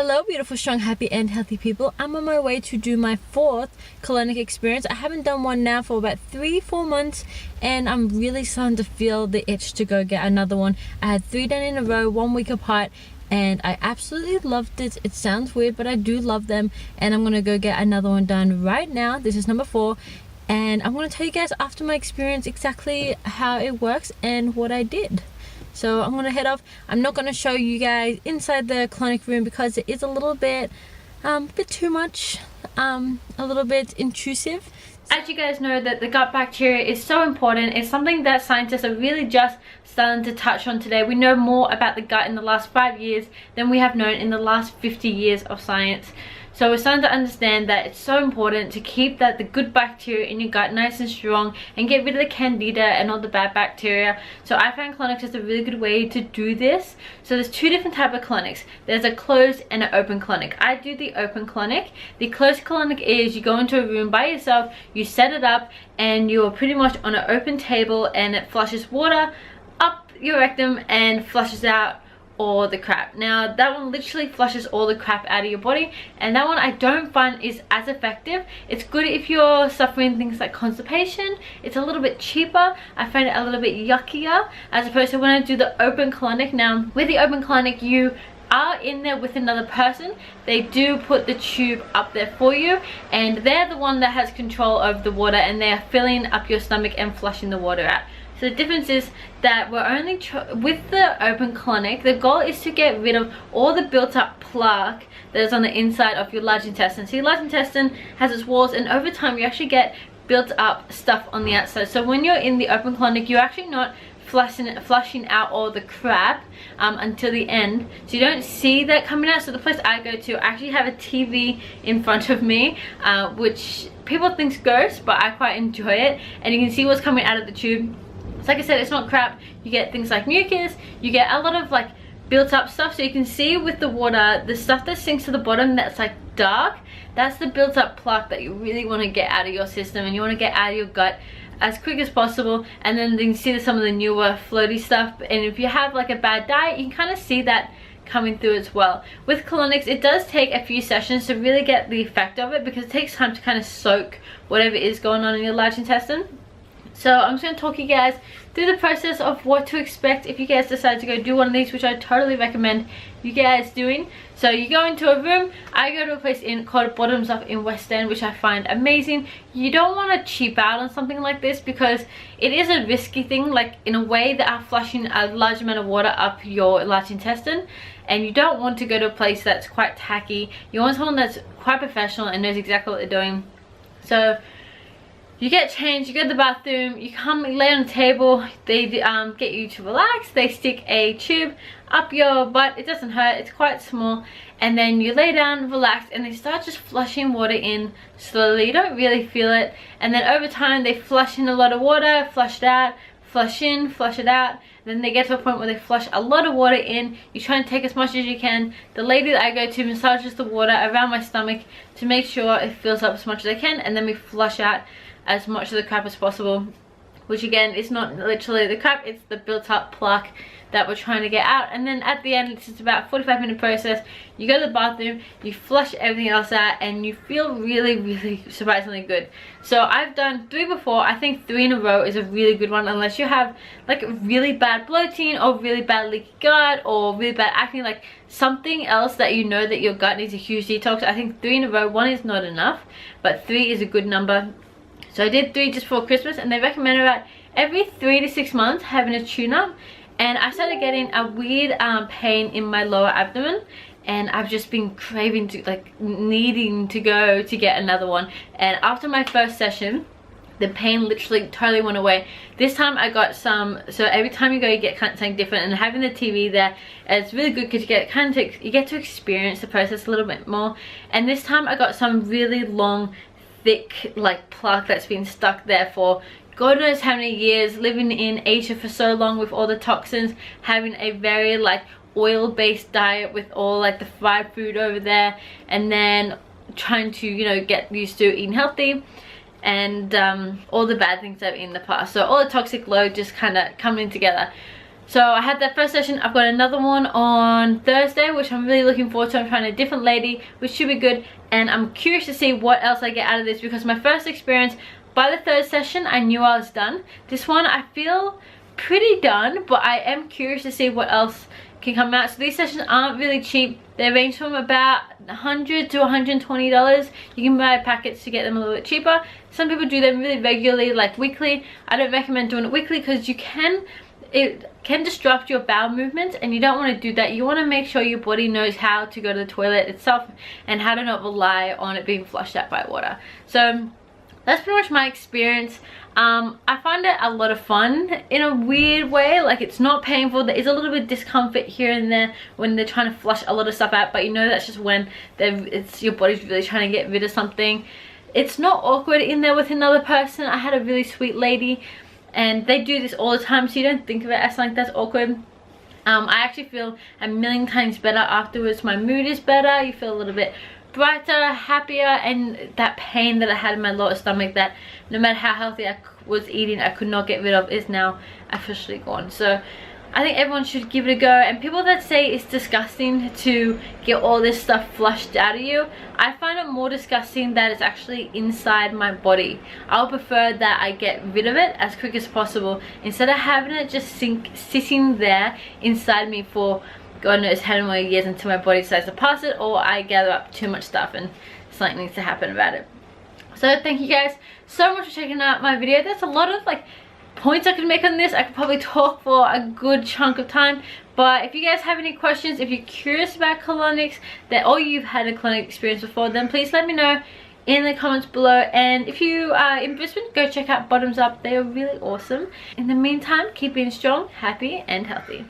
Hello beautiful, strong, happy and healthy people. I'm on my way to do my 4th colonic experience. I haven't done one now for about 3-4 months and I'm really starting to feel the itch to go get another one. I had 3 done in a row, 1 week apart, and I absolutely loved it. It sounds weird, but I do love them, and I'm gonna go get another one done right now. This is number 4, and I'm gonna tell you guys after my experience exactly how it works and what I did. So I'm gonna head off. I'm not gonna show you guys inside the colonic room because it is a little bit too much, a little bit intrusive. As you guys know, that the gut bacteria is so important. It's something that scientists are really just starting to touch on today. We know more about the gut in the last 5 years than we have known in the last 50 years of science. So we're starting to understand that it's so important to keep the good bacteria in your gut nice and strong and get rid of the candida and all the bad bacteria. So I found colonics is a really good way to do this. So there's 2 different types of colonics. There's a closed and an open colonic. I do the open colonic. The closed colonic is you go into a room by yourself, you set it up, and you're pretty much on an open table, and it flushes water up your rectum and flushes out all the crap. Now that one literally flushes all the crap out of your body, and that one I don't find is as effective. It's good if you're suffering things like constipation. It's a little bit cheaper. I find it a little bit yuckier as opposed to when I do the open colonic. Now with the open colonic, you are in there with another person. They do put the tube up there for you, and they're the one that has control of the water, and they're filling up your stomach and flushing the water out. So the difference is that we're only with the open colonic, the goal is to get rid of all the built up plaque that is on the inside of your large intestine. So your large intestine has its walls, and over time you actually get built up stuff on the outside. So when you're in the open colonic, you're actually not flushing out all the crap until the end, so you don't see that coming out. So the place I go to, I actually have a TV in front of me, which people think's gross, but I quite enjoy it, and you can see what's coming out of the tube. So like I said, it's not crap. You get things like mucus, you get a lot of like built up stuff. So you can see with the water, the stuff that sinks to the bottom that's like dark, that's the built up plaque that you really want to get out of your system, and you want to get out of your gut as quick as possible. And then you can see some of the newer floaty stuff, and if you have like a bad diet, you can kind of see that coming through as well. With colonics, it does take a few sessions to really get the effect of it, because it takes time to kind of soak whatever is going on in your large intestine. So I'm just going to talk you guys through the process of what to expect if you guys decide to go do one of these, which I totally recommend you guys doing. So you go into a room. I go to a place called Bottoms Up in West End, which I find amazing. You don't want to cheap out on something like this because it is a risky thing, like in a way that are flushing a large amount of water up your large intestine, and you don't want to go to a place that's quite tacky. You want someone that's quite professional and knows exactly what they're doing. So you get changed, you go to the bathroom, you come lay on the table, they get you to relax, they stick a tube up your butt, it doesn't hurt, it's quite small, and then you lay down, relax, and they start just flushing water in slowly. You don't really feel it, and then over time they flush in a lot of water, flush it out, flush in, flush it out. Then they get to a point where they flush a lot of water in. You try and take as much as you can. The lady that I go to massages the water around my stomach to make sure it fills up as much as I can, and then we flush out as much of the crap as possible, which again is not literally the crap, it's the built up plaque that we're trying to get out. And then at the end, it's just about a 45-minute process. You go to the bathroom, you flush everything else out, and you feel really surprisingly good. So I've done 3 before. I think 3 in a row is a really good one, unless you have like really bad bloating or really bad leaky gut or really bad acne, like something else that you know that your gut needs a huge detox. I think 3 in a row, 1 is not enough, but 3 is a good number. So I did 3 just before Christmas, and they recommend about every 3 to 6 months having a tune-up. And I started getting a weird pain in my lower abdomen, and I've just been craving to, like, needing to go to get another one. And after my first session, the pain literally totally went away. This time I got some, so every time you go you get kind of something different, and having the TV there, it's really good because you get to experience the process a little bit more. And this time I got some really long, thick like plaque that's been stuck there for God knows how many years, living in Asia for so long with all the toxins, having a very like oil-based diet with all like the fried food over there, and then trying to, you know, get used to eating healthy, and all the bad things I've eaten in the past. So all the toxic load just kind of coming together. So I had that first session. I've got another one on Thursday, which I'm really looking forward to. I'm trying a different lady, which should be good, and I'm curious to see what else I get out of this, because my first experience, by the third session I knew I was done. This one I feel pretty done, but I am curious to see what else can come out. So these sessions aren't really cheap. They range from about $100 to $120. You can buy packets to get them a little bit cheaper. Some people do them really regularly, like weekly. I don't recommend doing it weekly because it can disrupt your bowel movements, and you don't want to do that. You want to make sure your body knows how to go to the toilet itself and how to not rely on it being flushed out by water. So that's pretty much my experience. I find it a lot of fun in a weird way. Like, it's not painful. There is a little bit of discomfort here and there when they're trying to flush a lot of stuff out, but you know that's just when your body's really trying to get rid of something. It's not awkward in there with another person. I had a really sweet lady, and they do this all the time, so you don't think of it as something that's awkward. I actually feel a million times better afterwards. My mood is better. You feel a little bit brighter, happier, and that pain that I had in my lower stomach, that no matter how healthy I was eating, I could not get rid of, is now officially gone. So I think everyone should give it a go. And people that say it's disgusting to get all this stuff flushed out of you, I find it more disgusting that it's actually inside my body. I would prefer that I get rid of it as quick as possible, instead of having it just sitting there inside me for God knows how many years until my body decides to pass it, or I gather up too much stuff and something needs to happen about it. So thank you guys so much for checking out my video. There's a lot of like points I could make on this. I could probably talk for a good chunk of time, but if you guys have any questions, if you're curious about colonics, or you've had a colonic experience before, then please let me know in the comments below. And if you are in Brisbane, go check out Bottoms Up. They are really awesome. In the meantime, keep being strong, happy and healthy.